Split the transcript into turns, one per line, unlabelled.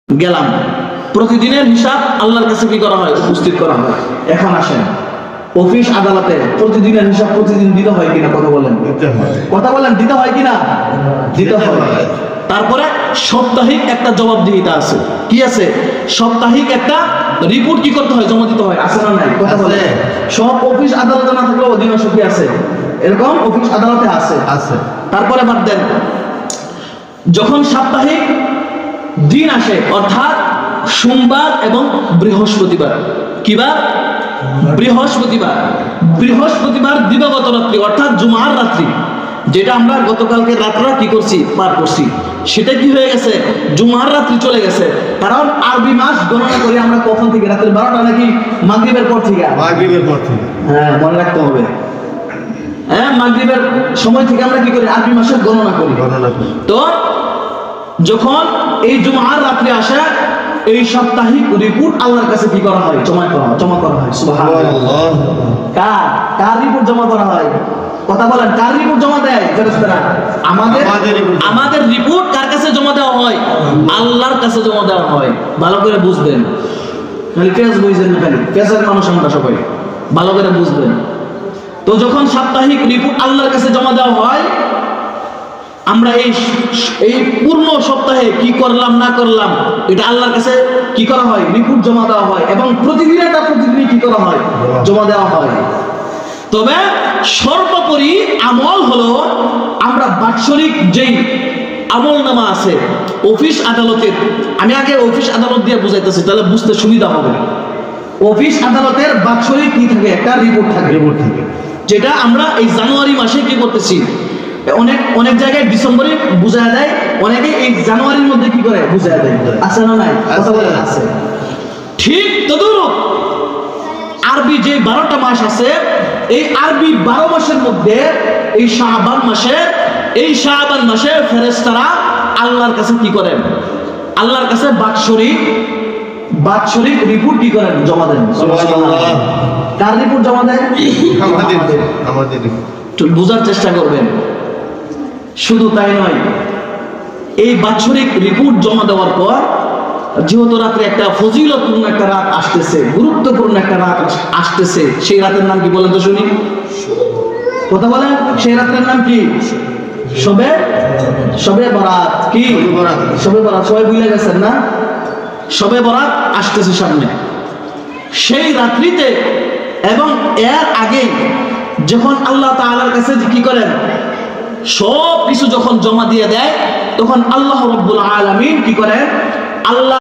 গেলাম, প্রতিদিনের হিসাব আল্লাহর কাছে কি করা হয়? উপস্থিত করা হয়। এখন আসেন, অফিস আদালতে প্রতিদিনের হিসাব প্রতিদিন দিতে হয় কিনা? কথা বলেন, কথা বলেন, দিতে হয় কিনা? দিতে হয়। তারপরে সাপ্তাহিক একটা জবাবদিহিতা আছে। কি আছে? সাপ্তাহিক একটা রিপোর্ট কি করতে হয়? জমা দিতে হয়। আছে না নাই? কথা বলে। সব অফিস আদালতে না থাকলেও অধিকাংশ কি আছে? এরকম অফিস আদালতে আছে। তারপরে বাদ দেন, যখন সাপ্তাহিক দিন আসে, অর্থাৎ সোমবার এবং বৃহস্পতিবার, কিবার? বৃহস্পতিবার। বৃহস্পতিবার দিবাগত রাত্রি, অর্থাৎ জুমার রাত্রি, যেটা আমরা গতকালকে রাত্রে কি করছি? পার করছি। সেটা কি হয়ে গেছে? জুমার রাত্রি চলে গেছে। কারণ আরবি মাস গণনা করি আমরা কখন থেকে? রাত্রি 12টা নাকি মাগরিবের পর থেকে? মাগরিবের পর থেকে। হ্যাঁ, মনে রাখতে হবে। হ্যাঁ, মাগরিবের সময় থেকে আমরা কি করি? আরবি মাসের গণনা করি। তো যখন এই জুমার রাত্রে আসে, এই সাপ্তাহিক রিপোর্ট আল্লাহর কাছে কি করা হয়? জমা করা হয়। সুবহানাল্লাহ। কার রিপোর্ট জমা করা হয়? কথা বলেন, কার রিপোর্ট জমা দেয় ফেরেশতারা? আমাদের রিপোর্ট কার কাছে জমা দেওয়া হয়? আল্লাহর কাছে জমা দেওয়া হয়। ভালো করে বুঝবেন, খালি পেজ বুঝছেন না, খালি পেজের মানুষ আমরা সবাই, ভালো করে বুঝবেন। তো যখন সাপ্তাহিক রিপোর্ট আল্লাহর কাছে জমা দেওয়া হয়, আমরা এই পূর্ণ সপ্তাহে কি করলাম না করলাম, এটা আল্লাহর কাছে কি করা হয়? রিপোর্ট জমা দেওয়া হয়। এবং প্রতিদিনটা প্রতিদিনই কি করা হয়? জমা দেওয়া হয়। তবে সর্বোপরি আমল হলো, আমরা বাৎসরিক যেই আমল নামা আছে অফিস আদালতের, আমি আগে অফিস আদালত দিয়ে বুঝাইতেছি, তাহলে বুঝতে সুবিধা হবে। অফিস আদালতের বাৎসরিক কি থাকে? একটা রিপোর্ট থাকে, যেটা আমরা এই জানুয়ারি মাসে কি করতেছি, অনেক জায়গায় ডিসেম্বরে বুঝা দেয়, অনেকে এই জানুয়ারির মধ্যে কি করে? বুঝা দেয়। আছে না নাই? কথা বলেন, আছে। ঠিক তদ্রূপ আরবি যে 12টা মাস আছে, এই আরবি 12 মাসের মধ্যে এই শাবান মাসে ফেরেশতারা আল্লাহর কাছে কি করেন? আল্লাহর কাছে বাৎসরিক রিপোর্ট কি করেন? জমা দেন। সুবহানাল্লাহ। কার রিপোর্ট জমা দেন? আমাদের। বুঝার চেষ্টা করবেন। শুধু তাই নয়, এই বাৎসরিক রিপোর্ট জমা দেওয়ার পর, যেহেতু রাত্রে একটা ফজিলতপূর্ণ একটা রাত আসতেছে, গুরুত্বপূর্ণ একটা রাত আসতেছে, সেই রাতের নাম কি বলেন তো শুনি? কথা বলেন, সেই রাতের নাম কি? শবে বরাত। কি শবে বরাত? সবাই ভুলে গেছেন না? শবে বরাত আসতেছে সামনে। সেই রাত্রিতে এবং এর আগে যখন আল্লাহ তাআলার কাছে কি করেন? সব কিছু যখন জমা দিয়ে দেয়, তখন আল্লাহ রাব্বুল আলামিন কি করেন? আল্লাহ